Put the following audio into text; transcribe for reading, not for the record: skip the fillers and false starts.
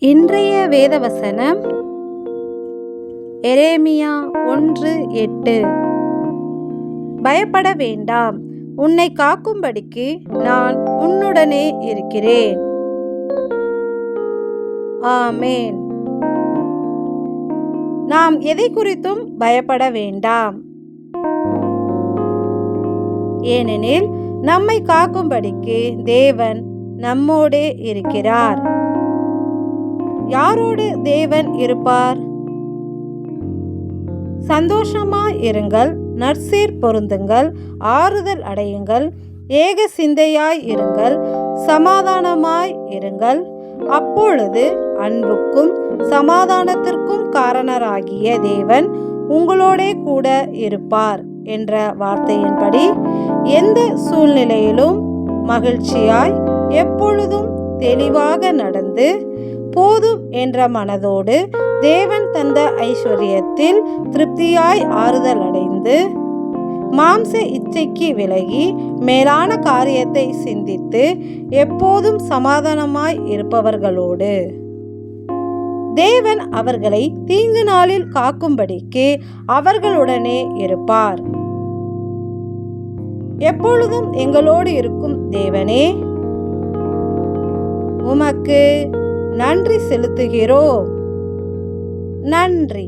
இன்றைய வேதவசனம் எரேமியா 1:8. பயப்பட வேண்டாம், உன்னை காக்கும்படிக்கு நான் உன்னுடனே இருக்கிறேன். ஆமென். நாம் எதை குறித்தும் பயப்பட வேண்டாம். ஏனெனில் நம்மை காக்கும்படிக்கு தேவன் நம்மோடே இருக்கிறார். யாரோடு தேவன் இருப்பார்? சந்தோஷமாய் இருங்கள், நற்சீர் பொருந்துங்கள், ஆறுதல் அடையுங்கள், ஏக சிந்தையாய் இருங்கள், சமாதானமாய் இருங்கள். அப்பொழுது அன்புக்கும் சமாதானத்திற்கும் காரணராகிய தேவன் உங்களோடே கூட இருப்பார் என்ற வார்த்தையின்படி எந்த சூழ்நிலையிலும் மகிழ்ச்சியாய் எப்பொழுதும் தெளிவாக நடந்து போதும் என்ற மனதோடு தேவன் தந்த ஐஸ்வர்யத்தில் திருப்தியாய் ஆறுதல் அடைந்து மாம்ச இச்சைக்கு விலகி மேலான காரியத்தை சிந்தித்து எப்போதும் சமாதானமாய் இருப்பவர்களோடு தேவன் அவர்களை தீங்கு நாளில் காக்கும்படிக்கு அவர்களுடனே இருப்பார். எப்பொழுதும் எங்களோடு இருக்கும் தேவனே, உமக்கு நன்றி செலுத்துகிறோம். நன்றி.